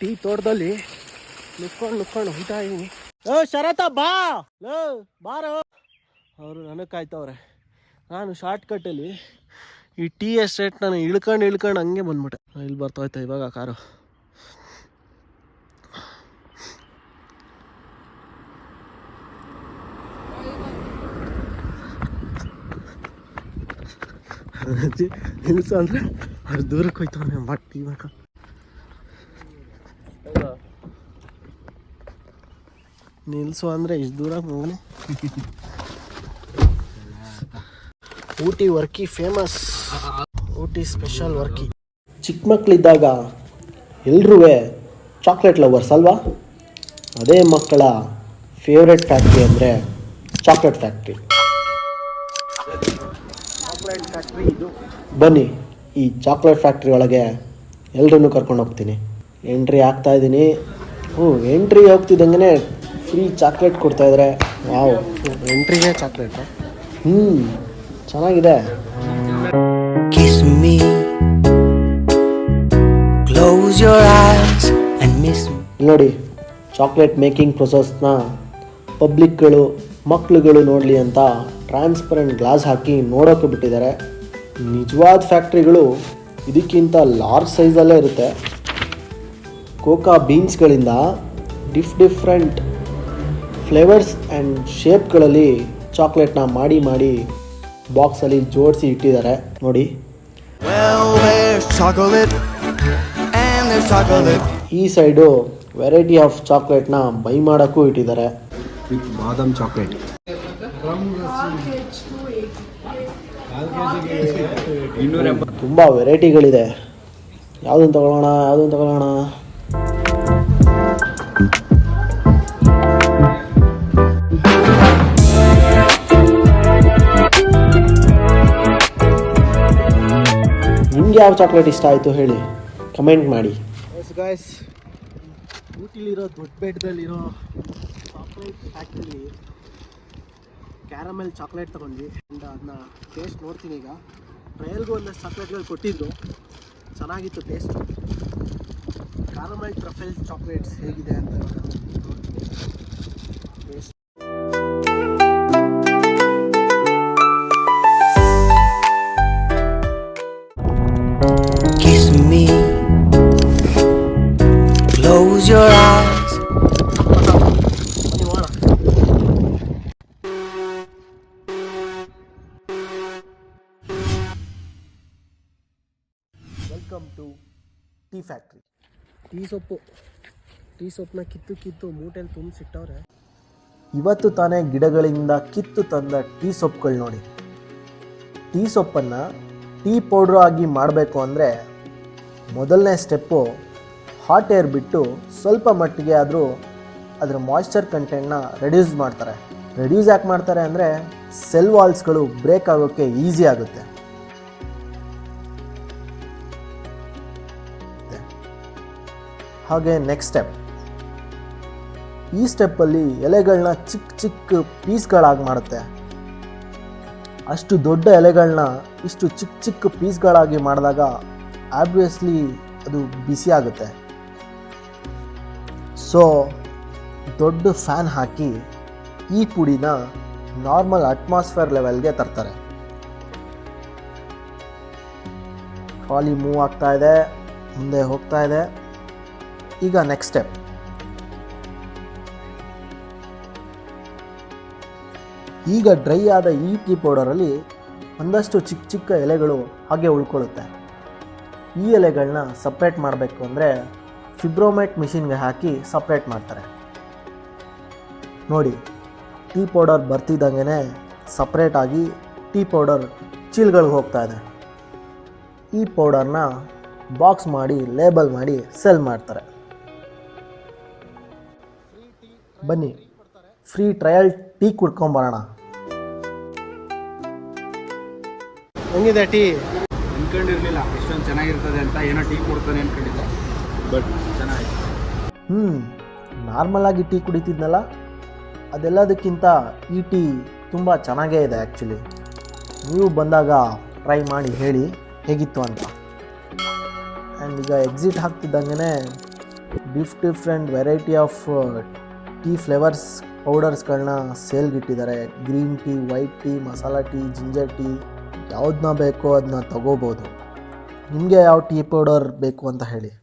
Tea ತೋಟದಲ್ಲಿ ನುಕ್ಕೊಂಡು ಹೋಗ್ತಾ ಇದೀನಿ. ಶರತ ಬಾ ಬಾರೋ. ಅವರು ನನಗೆ ಕಾಯ್ತವ್ರೆ. ನಾನು ಶಾರ್ಟ್ ಕಟ್ಟಲ್ಲಿ ಈ ಟೀ ಎಸ್ಟೇಟ್ ನಾನು ಇಳ್ಕೊಂಡು ಹಂಗೆ ಬಂದ್ಬಿಟ್ಟೆ. ಇಲ್ಲಿ ಬರ್ತಾಯ್ತಾ ಇವಾಗ ಕಾರು. ನಿಲ್ಸು ಅಂದ್ರೆ ಅವ್ರು ದೂರಕ್ಕೆ ಹೋಯ್ತವನೆ ಬಟ್ ಇವಾಗ ನಿಲ್ಸು ಅಂದ್ರೆ ಇಷ್ಟು ದೂರ ಹೋಗನೆ. Ooty Varkey famous, Ooty special Varkey. ಚಿಕ್ಕ ಮಕ್ಕಳಿದ್ದಾಗ ಎಲ್ರೂ ಚಾಕ್ಲೇಟ್ ಲವರ್ಸ್ ಅಲ್ವಾ? ಅದೇ ಮಕ್ಕಳ ಫೇವ್ರೆಟ್ ಫ್ಯಾಕ್ಟ್ರಿ ಅಂದರೆ ಚಾಕ್ಲೇಟ್ ಫ್ಯಾಕ್ಟ್ರಿ. ಇದು ಬನ್ನಿ, ಈ ಚಾಕ್ಲೇಟ್ ಫ್ಯಾಕ್ಟ್ರಿ ಒಳಗೆ ಎಲ್ಲರನ್ನೂ ಕರ್ಕೊಂಡು ಹೋಗ್ತೀನಿ. ಎಂಟ್ರಿ ಆಗ್ತಾ ಇದ್ದೀನಿ. ಎಂಟ್ರಿ ಹೋಗ್ತಿದ್ದಂಗೆ ಫ್ರೀ ಚಾಕ್ಲೇಟ್ ಕೊಡ್ತಾಯಿದ್ದಾರೆ. ವಾವ್, ಎಂಟ್ರಿಗೆ ಚಾಕ್ಲೇಟ್. ಚೆನ್ನಾಗಿದೆ. ನೋಡಿ, ಚಾಕ್ಲೇಟ್ ಮೇಕಿಂಗ್ ಪ್ರೊಸೆಸ್ನ ಪಬ್ಲಿಕ್ಗಳು ಮಕ್ಕಳುಗಳು ನೋಡಲಿ ಅಂತ ಟ್ರಾನ್ಸ್ಪರೆಂಟ್ ಗ್ಲಾಸ್ ಹಾಕಿ ನೋಡೋಕೆ ಬಿಟ್ಟಿದ್ದಾರೆ. ನಿಜವಾದ ಫ್ಯಾಕ್ಟ್ರಿಗಳು ಇದಕ್ಕಿಂತ ಲಾರ್ಜ್ ಸೈಜಲ್ಲೇ ಇರುತ್ತೆ. ಕೋಕಾ ಬೀನ್ಸ್ಗಳಿಂದ ಡಿಫ್ರೆಂಟ್ ಫ್ಲೇವರ್ಸ್ ಆ್ಯಂಡ್ ಶೇಪ್ಗಳಲ್ಲಿ ಚಾಕ್ಲೇಟ್ನ ಮಾಡಿ ಬಾಕ್ಸಲ್ಲಿ ಜೋಡಿಸಿ ಇಟ್ಟಿದ್ದಾರೆ ನೋಡಿ. ಈ ಸೈಡು ವೆರೈಟಿ ಆಫ್ ಚಾಕ್ಲೇಟ್ನ ಬೈ ಮಾಡೋಕ್ಕೂ ಇಟ್ಟಿದ್ದಾರೆ. ಬಾದಾಮ್ ಚಾಕ್ಲೇಟ್ ತುಂಬ ವೆರೈಟಿಗಳಿದೆ. ಯಾವುದನ್ನು ತಗೊಳ್ಳೋಣ? ನಿಮ್ಗೆ ಯಾವ ಚಾಕ್ಲೇಟ್ ಇಷ್ಟ ಆಯಿತು ಹೇಳಿ, ಕಮೆಂಟ್ ಮಾಡಿ. ಗಾಯ್ಸ್, ಊಟಿಲಿರೋ ದೊಡ್ಡ ಬೆಟ್ಟದಲ್ಲಿರೋ ಚಾಕ್ಲೇಟ್ ಫ್ಯಾಕ್ಟ್ರಿ ಕ್ಯಾರಮೆಲ್ ಚಾಕ್ಲೇಟ್ ತೊಗೊಂಡ್ವಿ. ಅದನ್ನ ಟೇಸ್ಟ್ ನೋಡ್ತೀನಿ ಈಗ. ಟ್ರಯಲ್ಗೂ ಒಂದಷ್ಟು ಚಾಕ್ಲೇಟ್ಗಳು ಕೊಟ್ಟಿದ್ರು, ಚೆನ್ನಾಗಿತ್ತು ಟೇಸ್ಟ್. ಕ್ಯಾರಮೆಲ್ ಟ್ರಫಲ್ ಚಾಕ್ಲೇಟ್ಸ್ ಹೇಗಿದೆ ಅಂತ ನೋಡ್ತೀನಿ. Taste Close your eyes. Welcome to tea factory. Tea ಸೊಪ್ಪನ್ನ ಕಿತ್ತು ಮೂಟೆಯಲ್ಲಿ ತುಂಬಿಸಿಟ್ಟವ್ರೆ. ಇವತ್ತು ತಾನೇ ಗಿಡಗಳಿಂದ ಕಿತ್ತು ತಂದ ಟೀ ಸೊಪ್ಪುಗಳು ನೋಡಿ. ಟೀ ಸೊಪ್ಪನ್ನು ಟೀ ಪೌಡ್ರ್ ಆಗಿ ಮಾಡಬೇಕು ಅಂದರೆ ಮೊದಲನೇ ಸ್ಟೆಪ್ಪು ಹಾಟ್ ಏರ್ ಬಿಟ್ಟು ಸ್ವಲ್ಪ ಮಟ್ಟಿಗೆ ಆದರೂ ಅದರ ಮಾಯ್ಶ್ಚರ್ ಕಂಟೆಂಟ್ನ ರೆಡ್ಯೂಸ್ ಮಾಡ್ತಾರೆ. ರೆಡ್ಯೂಸ್ ಯಾಕೆ ಮಾಡ್ತಾರೆ ಅಂದರೆ ಸೆಲ್ ವಾಲ್ಸ್ಗಳು ಬ್ರೇಕ್ ಆಗೋಕ್ಕೆ ಈಸಿ ಆಗುತ್ತೆ. ಹಾಗೆ ನೆಕ್ಸ್ಟ್ ಸ್ಟೆಪ್, ಈ ಸ್ಟೆಪ್ಪಲ್ಲಿ ಎಲೆಗಳನ್ನ ಚಿಕ್ಕ ಪೀಸ್ಗಳಾಗಿ ಮಾಡುತ್ತೆ. ಅಷ್ಟು ದೊಡ್ಡ ಎಲೆಗಳನ್ನ ಇಷ್ಟು ಚಿಕ್ಕ ಪೀಸ್ಗಳಾಗಿ ಮಾಡಿದಾಗ ಆಬ್ವಿಯಸ್ಲಿ ಅದು ಬಿಸಿ ಆಗುತ್ತೆ. ಸೊ ದೊಡ್ಡ ಫ್ಯಾನ್ ಹಾಕಿ ಈ ಪುಡಿನ ನಾರ್ಮಲ್ ಅಟ್ಮಾಸ್ಫಿಯರ್ ಲೆವೆಲ್ಗೆ ತರ್ತಾರೆ. ಟ್ರಾಲಿ ಮೂವ್ ಆಗ್ತಾ ಇದೆ, ಮುಂದೆ ಹೋಗ್ತಾ ಇದೆ. ಈಗ ನೆಕ್ಸ್ಟ್ ಸ್ಟೆಪ್, ಈಗ ಡ್ರೈ ಆದ ಈ ಟೀ ಪೌಡರಲ್ಲಿ ಒಂದಷ್ಟು ಚಿಕ್ಕ ಎಲೆಗಳು ಹಾಗೆ ಉಳ್ಕೊಳ್ಳುತ್ತೆ. ಈ ಎಲೆಗಳನ್ನ ಸಪ್ರೇಟ್ ಮಾಡಬೇಕು ಅಂದರೆ ಫಿಬ್ರೋಮೇಟ್ ಮಿಷಿನ್ಗೆ ಹಾಕಿ ಸಪ್ರೇಟ್ ಮಾಡ್ತಾರೆ. ನೋಡಿ, ಟೀ ಪೌಡರ್ ಬರ್ತಿದ್ದಂಗೆ ಸಪ್ರೇಟಾಗಿ ಟೀ ಪೌಡರ್ ಚೀಲ್ಗಳಿಗೆ ಹೋಗ್ತಾ ಇದೆ. ಈ ಪೌಡರ್ನ ಬಾಕ್ಸ್ ಮಾಡಿ ಲೇಬಲ್ ಮಾಡಿ ಸೆಲ್ ಮಾಡ್ತಾರೆ. ಬನ್ನಿ, ಫ್ರೀ ಟ್ರಯಲ್ ಟೀ ಕುಡ್ಕೊಂಬರೋಣ. ಹೆಂಗಿದೆ ಟೀ? ಅನ್ಕೊಂಡಿರಲಿಲ್ಲ ಇಷ್ಟೊಂದು ಚೆನ್ನಾಗಿರ್ತದೆ ಅಂತ. ಏನೋ ಟೀ ಕೊಡ್ತಾನೆ ಅನ್ಕೊಂಡಿದ್ದೆ, ಬಟ್ ಚೆನ್ನಾಗಿದೆ. ನಾರ್ಮಲಾಗಿ ಟೀ ಕುಡಿತಿದ್ನಲ್ಲ, ಅದೆಲ್ಲದಕ್ಕಿಂತ ಈ ಟೀ ತುಂಬ ಚೆನ್ನಾಗೇ ಇದೆ ಆ್ಯಕ್ಚುಲಿ. ನೀವು ಬಂದಾಗ ಟ್ರೈ ಮಾಡಿ ಹೇಳಿ ಹೇಗಿತ್ತು ಅಂತ. ಆ್ಯಂಡ್ ಈಗ ಎಕ್ಸಿಟ್ ಆಗ್ತಿದ್ದಂಗೆ different variety of tea flavours ಪೌಡರ್ಸ್ಗಳನ್ನ ಸೇಲ್ಗಿಟ್ಟಿದ್ದಾರೆ. Green tea, white tea, masala tea, ginger tea, ಯಾವ್ದನ್ನ ಬೇಕೋ ಅದನ್ನ ತಗೋಬೋದು. ನಿಮಗೆ ಯಾವ ಟೀ ಪೌಡರ್ ಬೇಕು ಅಂತ ಹೇಳಿ.